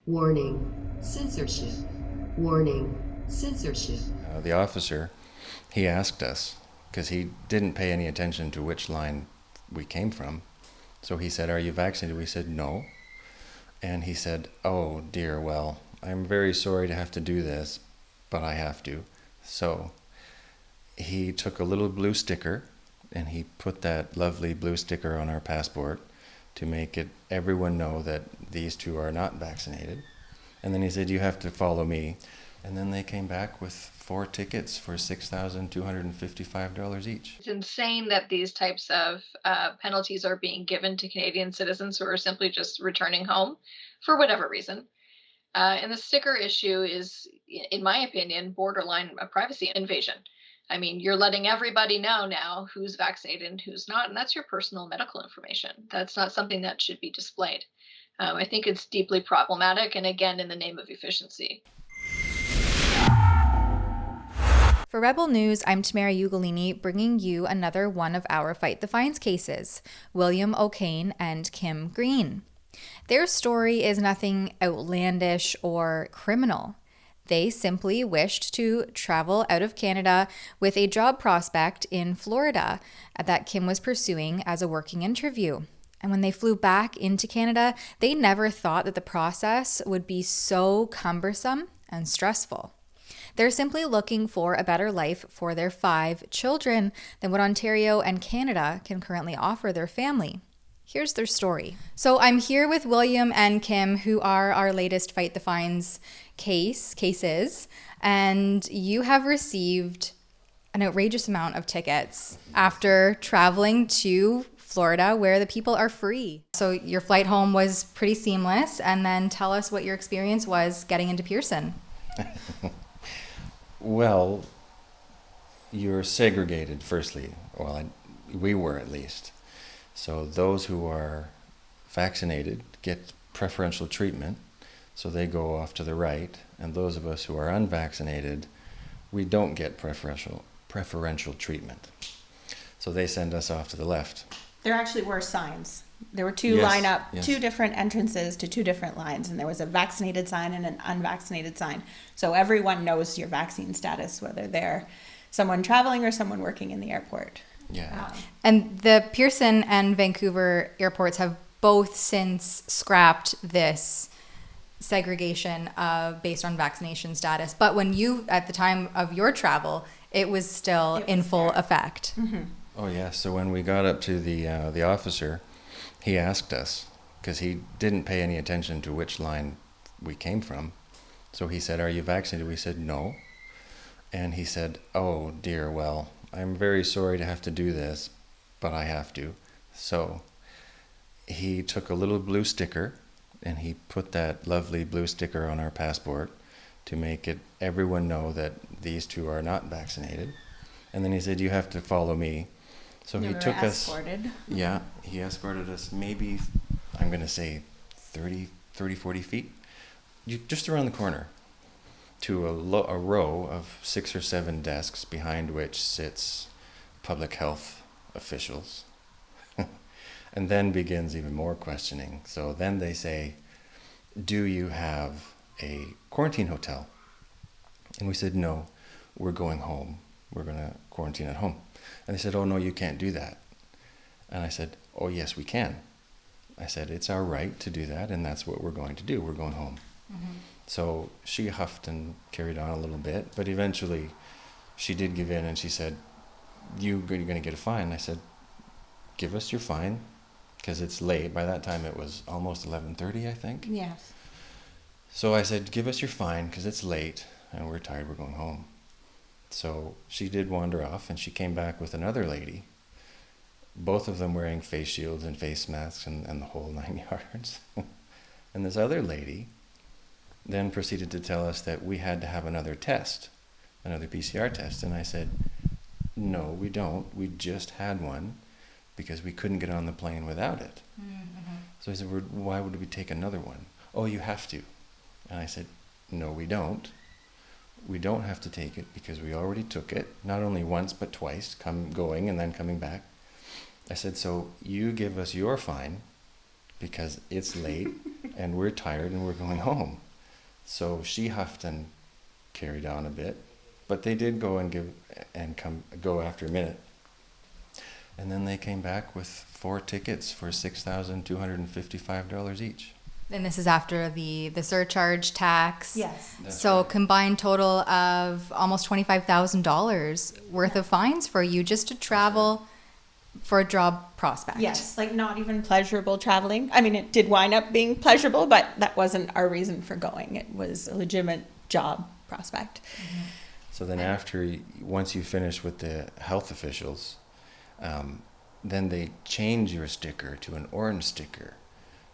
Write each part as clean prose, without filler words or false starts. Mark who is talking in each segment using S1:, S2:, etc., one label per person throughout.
S1: Warning, censorship. Warning, censorship.
S2: The officer, he asked us, because he didn't pay any attention to which line we came from. So he said, "Are you vaccinated?" We said, "No." And he said, "Oh dear, well, I'm very sorry to have to do this, but I have to." So he took a little blue sticker and he put that lovely blue sticker on our passport to make it everyone know that these two are not vaccinated. And then he said, "You have to follow me." And then they came back with 4 tickets for $6,255 each.
S3: It's insane that these types of penalties are being given to Canadian citizens who are simply just returning home for whatever reason. And the sticker issue is, in my opinion, borderline a privacy invasion. I mean, you're letting everybody know now who's vaccinated and who's not, and that's your personal medical information. That's not something that should be displayed. I think it's deeply problematic, and again, in the name of efficiency.
S4: For Rebel News, I'm Tamara Ugolini, bringing you another one of our Fight the Fines cases, William O'Kane and Kim Green. Their story is nothing outlandish or criminal. They simply wished to travel out of Canada with a job prospect in Florida that Kim was pursuing as a working interview. And when they flew back into Canada, they never thought that the process would be so cumbersome and stressful. They're simply looking for a better life for their 5 children than what Ontario and Canada can currently offer their family. Here's their story. So I'm here with William and Kim, who are our latest Fight the Fines cases, and you have received an outrageous amount of tickets after traveling to Florida, where the people are free. So your flight home was pretty seamless, and then tell us what your experience was getting into Pearson.
S2: Well, you're segregated, firstly. Well, we were at least. So those who are vaccinated get preferential treatment, so they go off to the right, and those of us who are unvaccinated, we don't get preferential treatment. So they send us off to the left.
S5: There actually were signs. There were two two different entrances to 2 different lines, and there was a vaccinated sign and an unvaccinated sign. So everyone knows your vaccine status, whether they're someone traveling or someone working in the airport.
S2: Yeah.
S4: And the Pearson and Vancouver airports have both since scrapped this segregation based on vaccination status. But when you, at the time of your travel, it was still in full effect.
S5: Mm-hmm.
S2: Oh yeah. So when we got up to the officer, he asked us, because he didn't pay any attention to which line we came from. So he said, "Are you vaccinated?" We said, "No." And he said, "Oh dear, well, I'm very sorry to have to do this, but I have to." So he took a little blue sticker and he put that lovely blue sticker on our passport to make it everyone know that these two are not vaccinated. And then he said, "You have to follow me." So he took
S5: escorted.
S2: Yeah, he escorted us maybe, I'm going to say 30, 40 feet, just around the corner to a row of 6 or 7 desks behind which sits public health officials. And then begins even more questioning. So then they say, "Do you have a quarantine hotel?" And we said, "No, we're going home. We're going to quarantine at home." And they said, "Oh, no, you can't do that." And I said, "Oh, yes, we can." I said, "It's our right to do that, and that's what we're going to do. We're going home."
S4: Mm-hmm.
S2: So she huffed and carried on a little bit, but eventually she did give in and she said, you're going to get a fine. I said, "Give us your fine, because it's late." By that time it was almost 11:30, I think.
S5: Yes.
S2: So I said, "Give us your fine, because it's late and we're tired, we're going home." So she did wander off, and she came back with another lady, both of them wearing face shields and face masks and the whole 9 yards. And this other lady then proceeded to tell us that we had to have another test, another PCR test. And I said, "No, we don't. We just had one because we couldn't get on the plane without it."
S4: Mm-hmm.
S2: So he said, "Why would we take another one?" "Oh, you have to." And I said, "No, we don't. We don't have to take it because we already took it, not only once but twice, going and then coming back." I said, "So you give us your fine because it's late and we're tired and we're going home. So she huffed and carried on a bit, but they did go go after a minute. And then they came back with 4 tickets for $6,255 each.
S4: And this is after the surcharge tax.
S5: Yes.
S4: So combined total of almost $25,000 worth of fines for you just to travel for a job prospect.
S5: Yes, like not even pleasurable traveling. I mean, it did wind up being pleasurable, but that wasn't our reason for going. It was a legitimate job prospect.
S4: Mm-hmm.
S2: So then once you finish with the health officials, then they change your sticker to an orange sticker,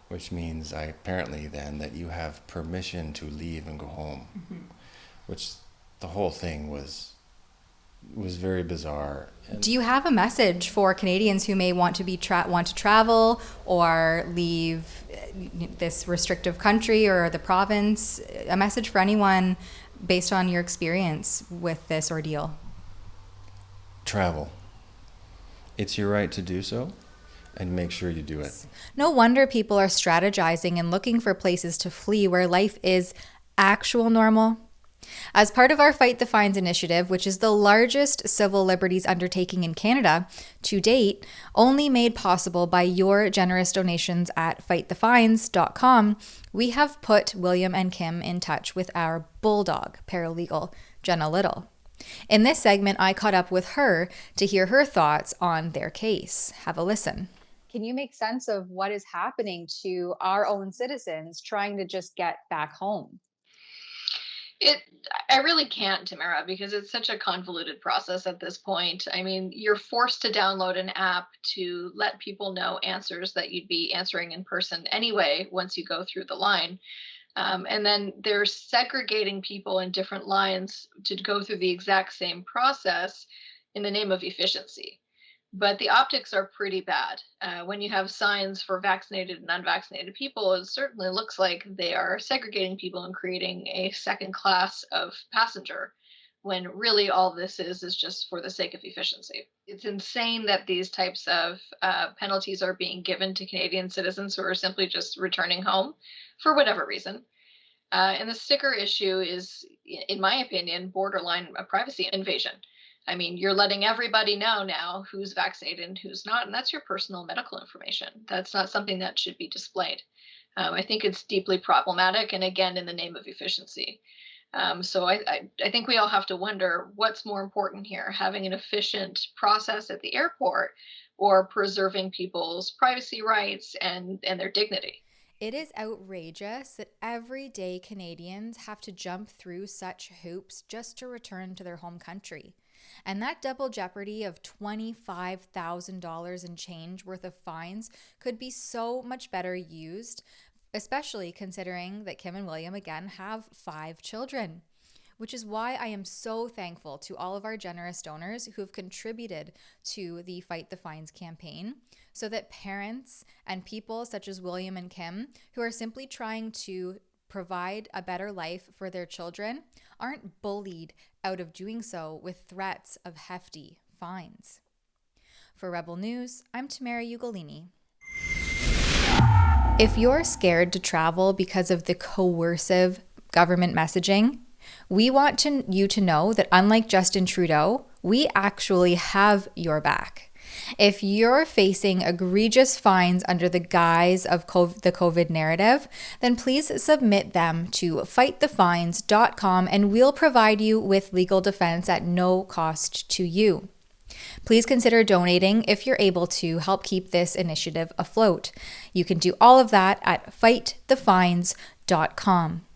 S2: which means apparently then that you have permission to leave and go home, which the whole thing was very bizarre. And
S4: Do you have a message for Canadians who may want to want to travel or leave this restrictive country or the province? A message for anyone based on your experience with this ordeal?
S2: travel. It's your right to do so, and make sure you do it.
S4: No wonder people are strategizing and looking for places to flee where life is actual normal. As part of our Fight the Fines initiative, which is the largest civil liberties undertaking in Canada to date, only made possible by your generous donations at fightthefines.com, we have put William and Kim in touch with our bulldog paralegal, Jenna Little. In this segment, I caught up with her to hear her thoughts on their case. Have a listen.
S6: Can you make sense of what is happening to our own citizens trying to just get back home?
S3: I really can't, Tamara, because it's such a convoluted process at this point. I mean, you're forced to download an app to let people know answers that you'd be answering in person anyway once you go through the line. And then they're segregating people in different lines to go through the exact same process in the name of efficiency. But the optics are pretty bad. When you have signs for vaccinated and unvaccinated people, it certainly looks like they are segregating people and creating a second class of passenger, when really all this is just for the sake of efficiency. It's insane that these types of penalties are being given to Canadian citizens who are simply just returning home for whatever reason. And the sticker issue is, in my opinion, borderline a privacy invasion. I mean, you're letting everybody know now who's vaccinated and who's not, and that's your personal medical information. That's not something that should be displayed. I think it's deeply problematic, and again, in the name of efficiency. So I think we all have to wonder what's more important here, having an efficient process at the airport or preserving people's privacy rights and their dignity.
S4: It is outrageous that everyday Canadians have to jump through such hoops just to return to their home country. And that double jeopardy of $25,000 and change worth of fines could be so much better used, especially considering that Kim and William, again, have 5 children. Which is why I am so thankful to all of our generous donors who have contributed to the Fight the Fines campaign, so that parents and people such as William and Kim, who are simply trying to provide a better life for their children, aren't bullied out of doing so with threats of hefty fines. For Rebel News, I'm Tamara Ugolini. If you're scared to travel because of the coercive government messaging, we want you to know that unlike Justin Trudeau, we actually have your back. If you're facing egregious fines under the guise of the COVID narrative, then please submit them to fightthefines.com and we'll provide you with legal defense at no cost to you. Please consider donating if you're able to help keep this initiative afloat. You can do all of that at fightthefines.com.